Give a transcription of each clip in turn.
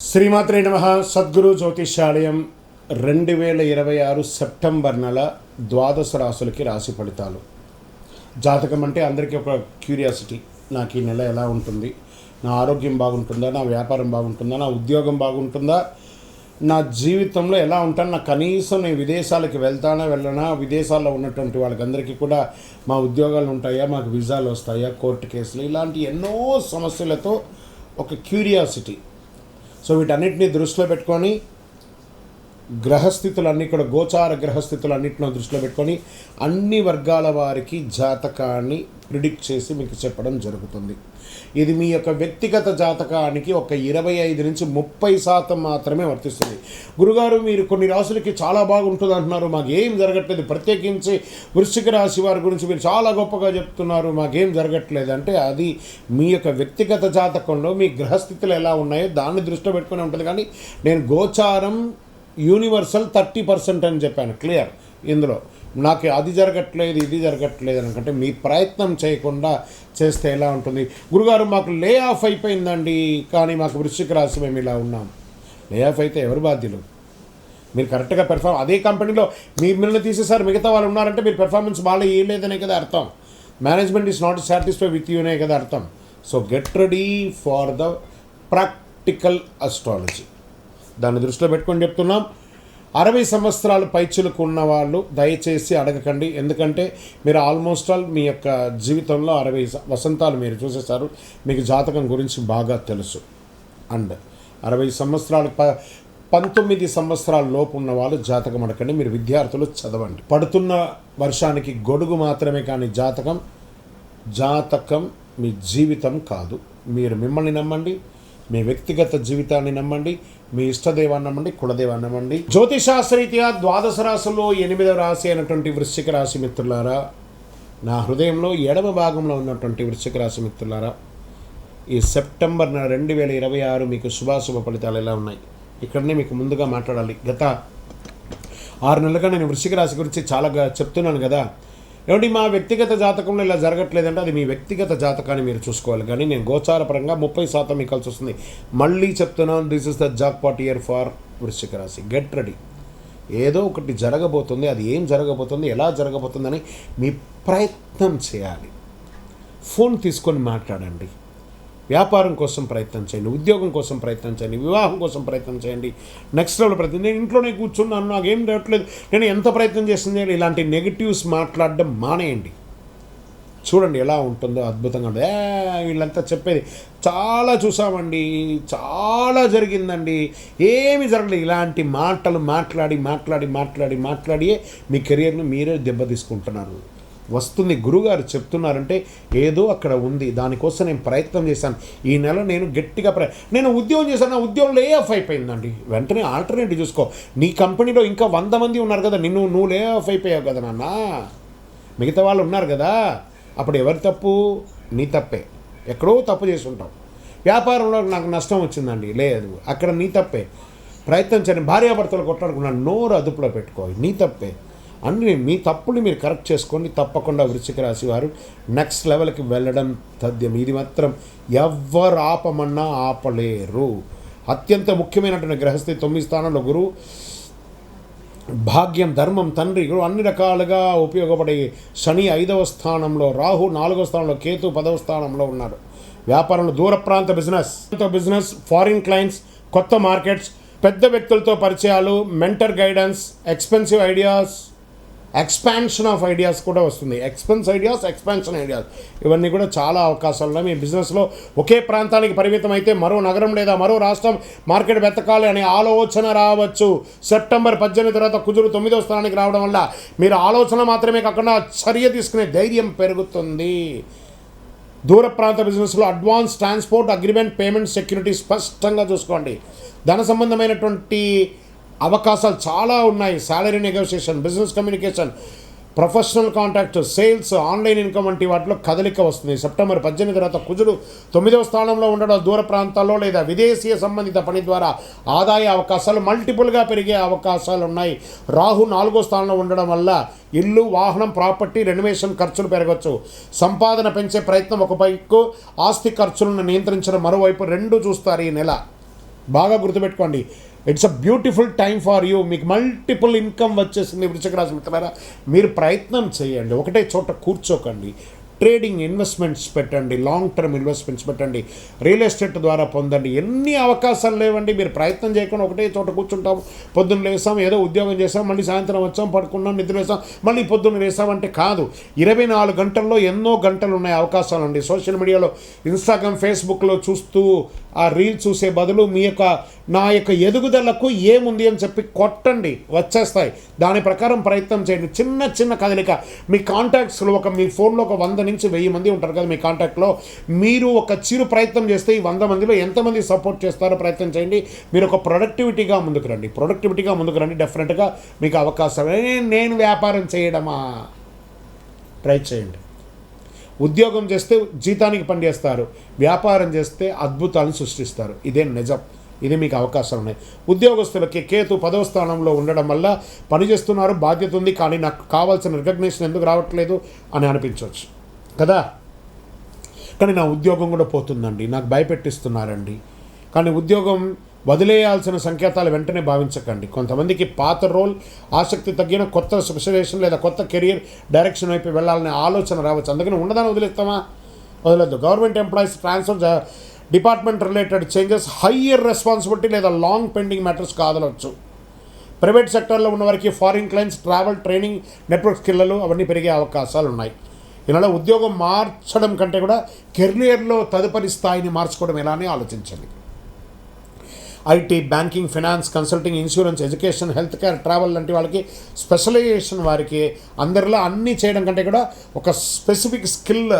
శ్రీమాత్రే నమః. సద్గురు జ్యోతిష్యాలయం 2026 సెప్టెంబర్ నెల ద్వాదశ రాశులకి రాశి ఫలితాలు. జాతకం అంటే అందరికీ ఒక క్యూరియాసిటీ. నాకు ఈ నెల ఎలా ఉంటుంది, నా ఆరోగ్యం బాగుంటుందా, నా వ్యాపారం బాగుంటుందా, నా ఉద్యోగం బాగుంటుందా, నా జీవితంలో ఎలా ఉంటాను, నా కనీసం నేను విదేశాలకు వెళ్ళనా, విదేశాల్లో ఉన్నటువంటి వాళ్ళకందరికీ కూడా మా ఉద్యోగాలు ఉంటాయా, మాకు వీసాలు వస్తాయా, కోర్టు కేసులు, ఇలాంటి ఎన్నో సమస్యలతో ఒక క్యూరియాసిటీ. సో వీటన్నిటిని దృష్టిలో పెట్టుకొని గ్రహస్థితులన్నీ కూడా గోచార గ్రహస్థితులన్నింటినీ దృష్టిలో పెట్టుకొని అన్ని వర్గాల వారికి జాతకాన్ని ప్రిడిక్ట్ చేసి మీకు చెప్పడం జరుగుతుంది. ఇది మీ యొక్క వ్యక్తిగత జాతకానికి ఒక 25 నుంచి 30% మాత్రమే వర్తిస్తుంది. గురుగారు, మీరు కొన్ని రాశులకి చాలా బాగుంటుంది అంటున్నారు, మాకేం జరగట్లేదు, ప్రత్యేకించి వృశ్చిక రాశి వారి గురించి మీరు చాలా గొప్పగా చెప్తున్నారు, మాకేం జరగట్లేదు అంటే అది మీ యొక్క వ్యక్తిగత జాతకంలో మీ గ్రహస్థితులు ఎలా ఉన్నాయో దాన్ని దృష్టిలో పెట్టుకుని ఉంటుంది. కానీ నేను గోచారం యూనివర్సల్ 30% అని చెప్పాను, క్లియర్. ఇందులో నాకు అది జరగట్లేదు ఇది జరగట్లేదు అనుకంటే మీ ప్రయత్నం చేయకుండా చేస్తే ఎలా ఉంటుంది. గురుగారు, మాకు లే ఆఫ్ అయిపోయిందండి, కానీ మాకు వృశ్చిక రాశి మేము ఇలా ఉన్నాం. లే ఆఫ్ అయితే ఎవరు బాధ్యులు? మీరు కరెక్ట్గా అదే కంపెనీలో మిమ్మల్ని తీసేసారు, మిగతా వాళ్ళు ఉన్నారంటే మీరు పెర్ఫార్మెన్స్ బాగా ఇవ్వలేదనే కదా అర్థం. Management is not satisfy with యూనే కదా అర్థం. So get ready for the practical astrology. దాన్ని దృష్టిలో పెట్టుకొని చెప్తున్నాం. 60 సంవత్సరాలు పైచులకు ఉన్న వాళ్ళు దయచేసి అడగకండి, ఎందుకంటే మీరు ఆల్మోస్ట్ ఆల్ మీ యొక్క జీవితంలో 60 వసంతాలు మీరు చూసేశారు, మీకు జాతకం గురించి బాగా తెలుసు. అండ్ 60 సంవత్సరాలు 19 సంవత్సరాల లోపు ఉన్న వాళ్ళు జాతకం అడగండి. మీరు విద్యార్థులు చదవండి. పడుతున్న వర్షానికి గొడుగు మాత్రమే, కానీ జాతకం మీ జీవితం కాదు. మీరు మిమ్మల్ని నమ్మండి, మీ వ్యక్తిగత జీవితాన్ని నమ్మండి, మీ ఇష్టదేవాన్ని నమ్మండి, కులదేవాన్ని నమ్మండి. జ్యోతిశాస్త్రరీత్యా ద్వాదశ రాశుల్లో 8వ రాశి అయినటువంటి వృశ్చిక రాశి మిత్రులారా, నా హృదయంలో ఎడమ భాగంలో ఉన్నటువంటి వృశ్చిక రాశి మిత్రులారా, ఈ సెప్టెంబర్ 2026 మీకు శుభాశుభ ఫలితాలు ఎలా ఉన్నాయి ఇక్కడనే మీకు ముందుగా మాట్లాడాలి. గత 6 నెలలుగా నేను వృశ్చిక రాశి గురించి చాలా చెప్తున్నాను కదా. ఏమంటే మా వ్యక్తిగత జాతకంలో ఇలా జరగట్లేదంటే అది మీ వ్యక్తిగత జాతకాన్ని మీరు చూసుకోవాలి. కానీ నేను గోచార పరంగా 30% మీకు కలిసి వస్తుంది. మళ్ళీ చెప్తున్నాను, this is the jackpot year for వృశ్చిక రాశి. Get ready. ఏదో ఒకటి జరగబోతుంది, అది ఏం జరగబోతుంది, ఎలా జరగబోతుందని మీ ప్రయత్నం చేయాలి. ఫోన్ తీసుకొని మాట్లాడండి. వ్యాపారం కోసం ప్రయత్నం చేయండి, ఉద్యోగం కోసం ప్రయత్నం చేయండి, వివాహం కోసం ప్రయత్నం చేయండి, నెక్స్ట్ లెవెల్ ప్రయత్నం. నేను ఇంట్లోనే కూర్చున్నాను, నాకేం రావట్లేదు, నేను ఎంత ప్రయత్నం చేస్తుంది, ఇలాంటి నెగిటివ్స్ మాట్లాడడం మానేయండి. చూడండి ఎలా ఉంటుందో, అద్భుతంగా ఉంటుంది. వీళ్ళంతా చెప్పేది చాలా చూసామండి, చాలా జరిగిందండి, ఏమి జరగలేదు, ఇలాంటి మాటలు మాట్లాడి మీ కెరియర్ను మీరే దెబ్బతీసుకుంటున్నారు. వస్తుంది, గురుగారు చెప్తున్నారంటే ఏదో అక్కడ ఉంది, దానికోసం నేను ప్రయత్నం చేశాను. ఈ నెల నేను గట్టిగా నేను ఉద్యోగం చేశాను, నా ఉద్యోగం లే ఆఫ్ అయిపోయిందండి. వెంటనే ఆల్టర్నేటివ్ చూసుకో. నీ కంపెనీలో ఇంకా 100 మంది ఉన్నారు కదా, నువ్వు లే ఆఫ్ అయిపోయావు కదా నాన్న, మిగతా వాళ్ళు ఉన్నారు కదా. అప్పుడు ఎవరి తప్పు? నీ తప్పే. ఎక్కడో తప్పు చేసి ఉంటావు. వ్యాపారంలో నాకు నష్టం వచ్చిందండి, లేదు, అక్కడ నీ తప్పే. ప్రయత్నం చేయండి. భార్యాభర్తలు కొట్లాడుకున్నాను, నోరు అదుపులో పెట్టుకో, నీ తప్పే. అన్నీ మీ తప్పులు మీరు కరెక్ట్ చేసుకోండి. తప్పకుండా వృశ్చిక రాశి వారు నెక్స్ట్ లెవెల్కి వెళ్ళడం తథ్యం. ఇది మాత్రం ఎవ్వరు ఆపమన్నా ఆపలేరు. అత్యంత ముఖ్యమైనటువంటి గ్రహస్థితి 9 స్థానంలో గురువు, భాగ్యం, ధర్మం, తండ్రి, గురువు అన్ని రకాలుగా ఉపయోగపడే శని 5వ స్థానంలో, రాహు 4వ స్థానంలో, కేతు 10వ స్థానంలో ఉన్నారు. వ్యాపారంలో దూర ప్రాంత బిజినెస్, ఫారిన్ క్లయింట్స్, కొత్త మార్కెట్స్, పెద్ద వ్యక్తులతో పరిచయాలు, mentor guidance, expensive ideas, expansion of ideas కూడా వస్తుంది. ఎక్స్పాన్షన్ ఐడియాస్ ఇవన్నీ కూడా చాలా అవకాశాలు ఉన్నాయి. మీ బిజినెస్లో ఒకే ప్రాంతానికి పరిమితం అయితే మరో నగరం లేదా మరో రాష్ట్రం మార్కెట్ వెతకాలి అనే ఆలోచన రావచ్చు. సెప్టెంబర్ 18 తర్వాత కుజుడు 9వ స్థానానికి రావడం వల్ల మీరు ఆలోచన మాత్రమే కాకుండా చర్య తీసుకునే ధైర్యం పెరుగుతుంది. దూర ప్రాంత బిజినెస్లో advance transport agreement, payment, security స్పష్టంగా చూసుకోండి. ధన సంబంధమైనటువంటి అవకాశాలు చాలా ఉన్నాయి. Salary negotiation, business communication, professional contact, sales, online income వంటి వాటిలో కదలిక వస్తుంది. సెప్టెంబర్ 18 తర్వాత కుజుడు 9వ స్థానంలో ఉండడం దూర ప్రాంతాల్లో లేదా విదేశీయ సంబంధిత పని ద్వారా ఆదాయ అవకాశాలు మల్టిపుల్గా పెరిగే అవకాశాలు ఉన్నాయి. రాహు 4వ స్థానంలో ఉండడం వల్ల ఇల్లు, వాహనం, ప్రాపర్టీ, రెనోవేషన్ ఖర్చులు పెరగవచ్చు. సంపాదన పెంచే ప్రయత్నం ఒకవైపు, ఆస్తి ఖర్చులను నియంత్రించడం మరోవైపు, రెండు చూస్తారు ఈ నెల. బాగా గుర్తుపెట్టుకోండి. It's a beautiful time for you. మీకు మల్టిపుల్ ఇన్కమ్ వచ్చేసింది. వృశ్చిక రాశి మిత్రులారా, మీరు ప్రయత్నం చేయండి, ఒకటే చోట కూర్చోకండి. ట్రేడింగ్ ఇన్వెస్ట్మెంట్స్ పెట్టండి, లాంగ్ టర్మ్ ఇన్వెస్ట్మెంట్స్ పెట్టండి, రియల్ ఎస్టేట్ ద్వారా పొందండి. ఎన్ని అవకాశాలు లేవండి. మీరు ప్రయత్నం చేయకుండా ఒకటే చోట కూర్చుంటాం. పొద్దున్న లేసాం, ఏదో ఉద్యోగం చేసాం, మళ్ళీ సాయంత్రం వచ్చాం, పడుకున్నాం, నిద్ర వేసాం, మళ్ళీ పొద్దున్న లేసామంటే కాదు. 24 గంటల్లో ఎన్నో గంటలు ఉన్నాయి అవకాశాలు అండి. సోషల్ మీడియాలో ఇన్స్టాగ్రామ్, ఫేస్బుక్లో చూస్తూ ఆ రీల్ చూసే బదులు నా యొక్క ఎదుగుదలకు ఏముంది అని చెప్పి కొట్టండి, వచ్చేస్తాయి. దాని ప్రకారం ప్రయత్నం చేయండి. చిన్న చిన్న కదలిక. మీ కాంటాక్ట్స్లో మీ ఫోన్లో ఒక 100 నుంచి 1000 మంది ఉంటారు కదా మీ కాంటాక్ట్లో. మీరు ఒక చిరు ప్రయత్నం చేస్తే ఈ 100 మందిలో ఎంతమంది సపోర్ట్ చేస్తారో ప్రయత్నం చేయండి. మీరు ఒక ప్రొడక్టివిటీగా ముందుకు రండి. డెఫినెట్గా మీకు అవకాశం. నేను వ్యాపారం చేయడమా, ట్రై చేయండి. ఉద్యోగం చేస్తే జీతానికి పనిచేస్తారు, వ్యాపారం చేస్తే అద్భుతాలను సృష్టిస్తారు. ఇదే నిజం. ఇది మీకు అవకాశాలు ఉన్నాయి. ఉద్యోగస్తులకి కేతు 10వ స్థానంలో ఉండడం వల్ల పనిచేస్తున్నారు, బాధ్యత ఉంది, కానీ నాకు కావాల్సిన రికగ్నిషన్ ఎందుకు రావట్లేదు అని అనిపించవచ్చు కదా. కానీ నా ఉద్యోగం కూడా పోతుందండి, నాకు భయపెట్టిస్తున్నారండి. కానీ ఉద్యోగం వదిలేయాల్సిన సంకేతాలు వెంటనే భావించకండి. కొంతమందికి పాత రోల్ ఆసక్తి తగ్గిన కొత్త స్పెషలైజేషన్ లేదా కొత్త కెరియర్ డైరెక్షన్ వైపు వెళ్ళాలనే ఆలోచన రావచ్చు. అందుకని ఉండదాన్ని వదిలేద్దు. Government employees transfer, department related changes, higher responsibility లేదా లాంగ్ పెండింగ్ మ్యాటర్స్ కాదలవచ్చు. ప్రైవేట్ సెక్టర్లో ఉన్న వారికి foreign clients, travel, training, network స్కిల్లు అవన్నీ పెరిగే అవకాశాలు ఉన్నాయి. ఇలా ఉద్యోగం మార్చడం కంటే కూడా కెరియర్లో తదుపరి స్థాయిని మార్చుకోవడం ఎలా అని ఆలోచించండి. IT, banking, finance, consulting, insurance, education, health care, travel లాంటి వాళ్ళకి స్పెషలైజేషన్, వారికి అందరిలో అన్నీ చేయడం కంటే కూడా ఒక స్పెసిఫిక్ స్కిల్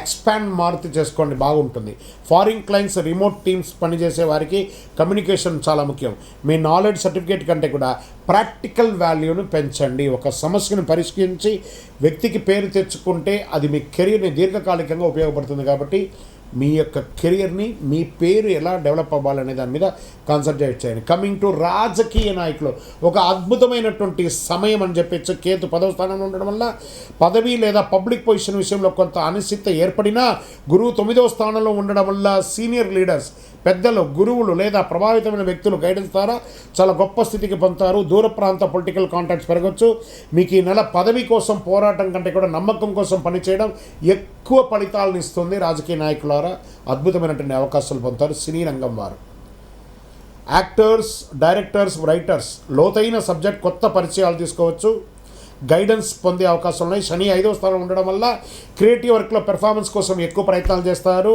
ఎక్స్పాండ్ మారుతి చేసుకోండి, బాగుంటుంది. ఫారిన్ క్లయింట్స్, రిమోట్ టీమ్స్ పనిచేసే వారికి కమ్యూనికేషన్ చాలా ముఖ్యం. మీ నాలెడ్జ్ సర్టిఫికేట్ కంటే కూడా ప్రాక్టికల్ వాల్యూను పెంచండి. ఒక సమస్యను పరిష్కరించి వ్యక్తికి పేరు తెచ్చుకుంటే అది మీ కెరీర్ని దీర్ఘకాలికంగా ఉపయోగపడుతుంది. కాబట్టి మీ యొక్క కెరియర్ని, మీ పేరు ఎలా డెవలప్ అవ్వాలనే దాని మీద కాన్సన్ట్రేట్ చేయండి. కమింగ్ టు రాజకీయ నాయకులు, ఒక అద్భుతమైనటువంటి సమయం అని చెప్పచ్చు. కేతు 10వ స్థానంలో ఉండడం వల్ల పదవి లేదా పబ్లిక్ పొజిషన్ విషయంలో కొంత అనిశ్చిత ఏర్పడినా, గురువు 9వ స్థానంలో ఉండడం వల్ల సీనియర్ లీడర్స్, పెద్దలు, గురువులు లేదా ప్రభావితమైన వ్యక్తులు గైడెన్స్ ద్వారా చాలా గొప్ప స్థితికి పొందుతారు. దూర ప్రాంత పొలిటికల్ కాంటాక్ట్స్ పెరగచ్చు. మీకు ఈ నెల పదవి కోసం పోరాటం కంటే కూడా నమ్మకం కోసం పనిచేయడం ఎక్కువ ఫలితాలను ఇస్తుంది. రాజకీయ నాయకులారా అద్భుతమైనటువంటి అవకాశాలు పొందుతారు. సినీ రంగం వారు, యాక్టర్స్, డైరెక్టర్స్, రైటర్స్ లోతైన సబ్జెక్ట్, కొత్త పరిచయాలు తీసుకోవచ్చు, గైడెన్స్ పొందే అవకాశం ఉన్నాయి. శని 5వ స్థానంలో ఉండడం వల్ల క్రియేటివ్ వర్క్లో పెర్ఫార్మెన్స్ కోసం ఎక్కువ ప్రయత్నాలు చేస్తారు.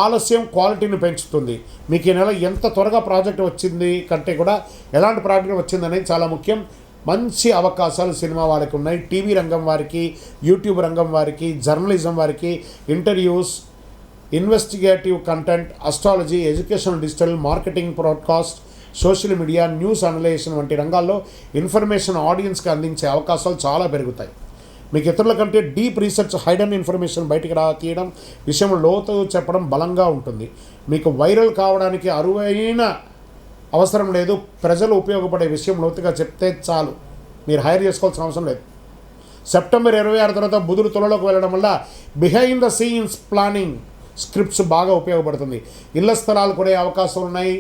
ఆలస్యం క్వాలిటీని పెంచుతుంది. మీకు ఈ నెల ఎంత త్వరగా ప్రాజెక్ట్ వచ్చింది కంటే కూడా ఎలాంటి ప్రాజెక్ట్ వచ్చిందనేది చాలా ముఖ్యం. మంచి అవకాశాలు సినిమా వారికి ఉన్నాయి. టీవీ రంగం వారికి, యూట్యూబ్ రంగం వారికి, జర్నలిజం వారికి, interviews, investigative content, astrology, education, digital marketing, broadcast, social media, news analysation వంటి రంగాల్లో ఇన్ఫర్మేషన్ ఆడియన్స్కి అందించే అవకాశాలు చాలా పెరుగుతాయి. మీకు ఇతరుల కంటే డీప్ రీసెర్చ్, హైడెన్ ఇన్ఫర్మేషన్ బయటికి తీయడం, విషయంలో లోతు చెప్పడం బలంగా ఉంటుంది. మీకు వైరల్ కావడానికి అరువైన అవసరం లేదు. ప్రజలు ఉపయోగపడే విషయం లోతుగా చెప్తే చాలు. మీరు హైర్ చేసుకోవాల్సిన అవసరం లేదు. సెప్టెంబర్ 26 తర్వాత బుధుడు తులలోకి వెళ్ళడం వల్ల behind the scenes planning scripts బాగా ఉపయోగపడుతుంది. ఇళ్ల స్థలాలు కొనే అవకాశాలు ఉన్నాయి.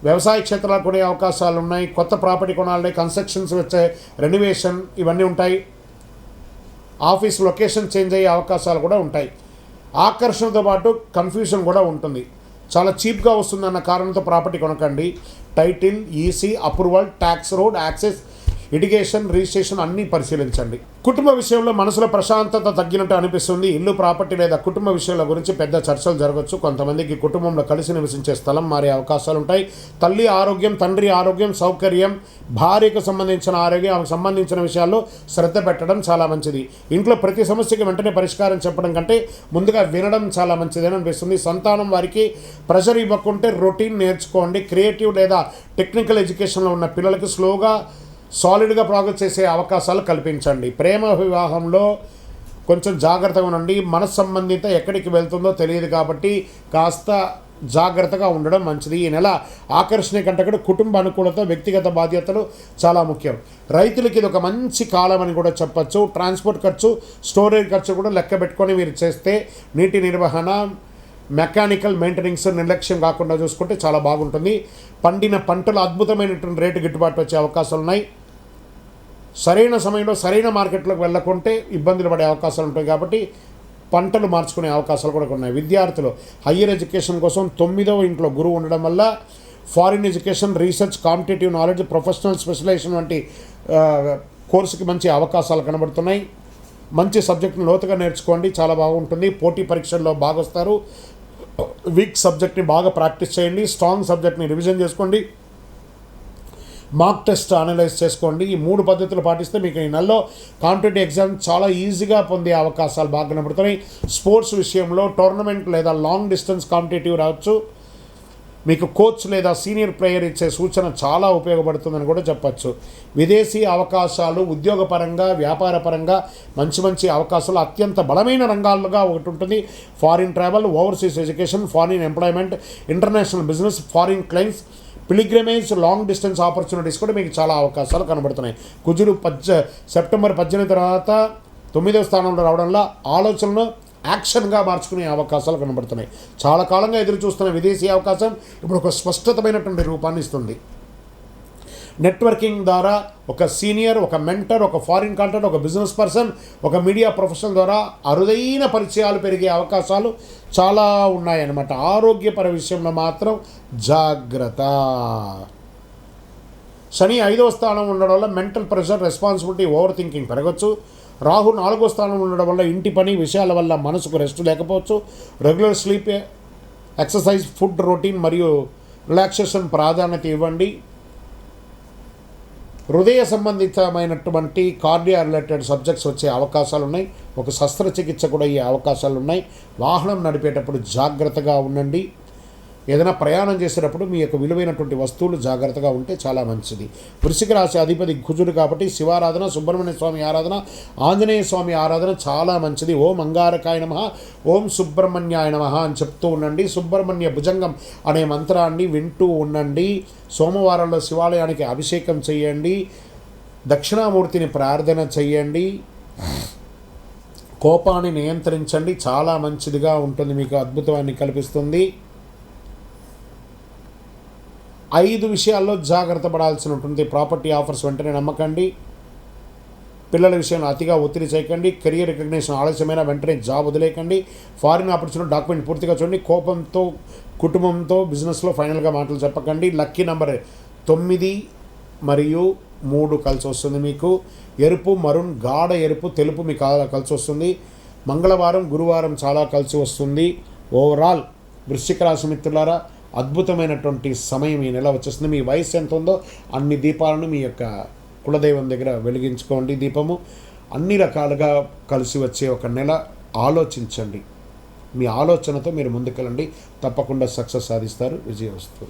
వ్యవసాయ క్షేత్రాలు కొనే అవకాశాలు ఉన్నాయి. కొత్త ప్రాపర్టీ కొనాలి, కన్స్ట్రక్షన్స్ వచ్చే, రెనోవేషన్ ఇవన్నీ ఉంటాయి. ఆఫీస్ లొకేషన్ చేంజ్ అయ్యే అవకాశాలు కూడా ఉంటాయి. ఆకర్షణతో పాటు కన్ఫ్యూజన్ కూడా ఉంటుంది. చాలా చీప్గా వస్తుందన్న కారణంతో ప్రాపర్టీ కొనకండి. Title, EC, approval, tax, road access, irrigation, registration అన్నీ పరిశీలించండి. కుటుంబ విషయంలో మనసులో ప్రశాంతత తగ్గినట్టు అనిపిస్తుంది. ఇల్లు, ప్రాపర్టీ లేదా కుటుంబ విషయాల గురించి పెద్ద చర్చలు జరగవచ్చు. కొంతమందికి కుటుంబంలో కలిసి నివసించే స్థలం మారే అవకాశాలు ఉంటాయి. తల్లి ఆరోగ్యం, తండ్రి ఆరోగ్యం, సౌకర్యం, భార్యకు సంబంధించిన ఆరోగ్యం, ఆమెకు సంబంధించిన విషయాల్లో శ్రద్ధ పెట్టడం చాలా మంచిది. ఇంట్లో ప్రతి సమస్యకి వెంటనే పరిష్కారం చెప్పడం కంటే ముందుగా వినడం చాలా మంచిదని అనిపిస్తుంది. సంతానం వారికి ప్రెషర్ ఇవ్వకుంటే రొటీన్ నేర్చుకోండి. క్రియేటివ్ లేదా టెక్నికల్ ఎడ్యుకేషన్లో ఉన్న పిల్లలకి స్లోగా సాలిడ్గా ప్రోగ్రెస్ చేసే అవకాశాలు కల్పించండి. ప్రేమ వివాహంలో కొంచెం జాగ్రత్తగా ఉండండి. మనస్సంబంధిత ఎక్కడికి వెళ్తుందో తెలియదు కాబట్టి కాస్త జాగ్రత్తగా ఉండడం మంచిది. ఈ నెల ఆకర్షణ కంటే కూడా కుటుంబ అనుకూలత, వ్యక్తిగత బాధ్యతలు చాలా ముఖ్యం. రైతులకి ఇది ఒక మంచి కాలం అని కూడా చెప్పచ్చు. ట్రాన్స్పోర్ట్ ఖర్చు, స్టోరేజ్ ఖర్చు కూడా లెక్క పెట్టుకొని మీరు చేస్తే నీటి నిర్వహణ, మెకానికల్ మెయింటెనెన్స్ నిర్లక్ష్యం కాకుండా చూసుకుంటే చాలా బాగుంటుంది. పండిన పంటలు అద్భుతమైనటువంటి రేటు గిట్టుబాటు వచ్చే అవకాశాలు ఉన్నాయి. సరైన సమయంలో సరైన మార్కెట్లోకి వెళ్ళకుంటే ఇబ్బందులు పడే అవకాశాలు ఉంటాయి కాబట్టి పంటలు మార్చుకునే అవకాశాలు కూడా ఉన్నాయి. విద్యార్థులు హయ్యర్ ఎడ్యుకేషన్ కోసం 9వ ఇంట్లో గురువు ఉండడం వల్ల foreign education, research, competitive knowledge, professional specialisation వంటి కోర్సుకి మంచి అవకాశాలు కనబడుతున్నాయి. మంచి సబ్జెక్ట్ని లోతుగా నేర్చుకోండి, చాలా బాగుంటుంది. పోటీ పరీక్షల్లో బాగా వస్తారు. వీక్ సబ్జెక్ట్ని బాగా ప్రాక్టీస్ చేయండి. స్ట్రాంగ్ సబ్జెక్ట్ని రివిజన్ చేసుకోండి. మార్క్ టెస్ట్ అనలైజ్ చేసుకోండి. ఈ 3 పద్ధతులు పాటిస్తే మీకు ఈ నెలలో కాంపిటేటివ్ ఎగ్జామ్ చాలా ఈజీగా పొందే అవకాశాలు బాగా కనబడుతున్నాయి. స్పోర్ట్స్ విషయంలో టోర్నమెంట్ లేదా లాంగ్ డిస్టెన్స్ కాంపిటేటివ్ రావచ్చు. మీకు కోచ్ లేదా సీనియర్ ప్లేయర్ ఇచ్చే సూచన చాలా ఉపయోగపడుతుందని కూడా చెప్పచ్చు. విదేశీ అవకాశాలు ఉద్యోగపరంగా, వ్యాపారపరంగా మంచి అవకాశాలు అత్యంత బలమైన రంగాలుగా ఒకటి ఉంటుంది. Foreign travel, overseas education, foreign employment, international business, foreign clients, pilgrimage, long distance opportunities కూడా మీకు చాలా అవకాశాలు కనబడుతున్నాయి. కుజుడు సెప్టెంబర్ 18 తర్వాత 9వ స్థానంలో రావడంలో ఆలోచనలు యాక్షన్గా మార్చుకునే అవకాశాలు కనబడుతున్నాయి. చాలా కాలంగా ఎదురు చూస్తున్న విదేశీ అవకాశం ఇప్పుడు ఒక స్పష్టతమైనటువంటి రూపాన్ని ఇస్తుంది. నెట్వర్కింగ్ ద్వారా ఒక సీనియర్, ఒక మెంటర్, ఒక ఫారిన్ కాంటాక్ట్, ఒక బిజినెస్ పర్సన్, ఒక మీడియా ప్రొఫెషనల్ ద్వారా అరుదైన పరిచయాలు పెరిగే అవకాశాలు చాలా ఉన్నాయన్నమాట. ఆరోగ్యపర విషయంలో మాత్రం జాగ్రత్త. శని 5వ స్థానం ఉండడం వల్ల mental pressure, responsibility, over thinking పెరగచ్చు. రాహు 4వ స్థానం ఉండడం వల్ల ఇంటి పని విషయాల వల్ల మనసుకు రెస్ట్ లేకపోవచ్చు. Regular sleep, exercise, food routine మరియు రిలాక్సేషన్ ప్రాధాన్యత ఇవ్వండి. హృదయ సంబంధితమైనటువంటి కార్డియా రిలేటెడ్ సబ్జెక్ట్స్ వచ్చే అవకాశాలు ఉన్నాయి. ఒక శస్త్రచికిత్స కూడా అయ్యే అవకాశాలు ఉన్నాయి. వాహనం నడిపేటప్పుడు జాగ్రత్తగా ఉండండి. ఏదైనా ప్రయాణం చేసేటప్పుడు మీ యొక్క విలువైనటువంటి వస్తువులు జాగ్రత్తగా ఉంటే చాలా మంచిది. వృశ్చిక రాశి అధిపతి కుజుడు కాబట్టి శివారాధన, సుబ్రహ్మణ్య స్వామి ఆరాధన, ఆంజనేయ స్వామి ఆరాధన చాలా మంచిది. ఓం అంగారకాయ నమః, ఓం సుబ్రహ్మణ్యాయ నమః అని చెప్తూ ఉండండి. సుబ్రహ్మణ్య భుజంగం అనే మంత్రాన్ని వింటూ ఉండండి. సోమవారంలో శివాలయానికి అభిషేకం చేయండి. దక్షిణామూర్తిని ప్రార్థన చేయండి. కోపాన్ని నియంత్రించండి, చాలా మంచిదిగా ఉంటుంది, మీకు అద్భుతాన్ని కల్పిస్తుంది. 5 విషయాల్లో జాగ్రత్త పడాల్సి ఉంటుంది. ప్రాపర్టీ ఆఫర్స్ వెంటనే నమ్మకండి. పిల్లల విషయంలో అతిగా ఒత్తిడి చేయకండి. కెరియర్ రికగ్నిషన్ ఆలస్యమైన వెంటనే జాబ్ వదిలేయకండి. ఫారిన్ ఆపర్చునిటీ డాక్యుమెంట్ పూర్తిగా చూడండి. కోపంతో, కుటుంబంతో, బిజినెస్లో ఫైనల్గా మాటలు చెప్పకండి. లక్కీ నెంబర్ 9 మరియు 3 కలిసి వస్తుంది. మీకు ఎరుపు, మరూన్, గాఢ ఎరుపు, తెలుపు మీకు కలిసి వస్తుంది. మంగళవారం, గురువారం చాలా కలిసి వస్తుంది. ఓవరాల్ వృశ్చిక రాశి మిత్రులారా, అద్భుతమైనటువంటి సమయం ఈ నెల వచ్చేస్తుంది. మీ వయసు ఎంత ఉందో అన్ని దీపాలను మీ యొక్క కులదైవం దగ్గర వెలిగించుకోండి. దీపము అన్ని రకాలుగా కలిసి వచ్చే ఒక నెల. ఆలోచించండి, మీ ఆలోచనతో మీరు ముందుకెళ్ళండి, తప్పకుండా సక్సెస్ సాధిస్తారు. విజయం వస్తుంది.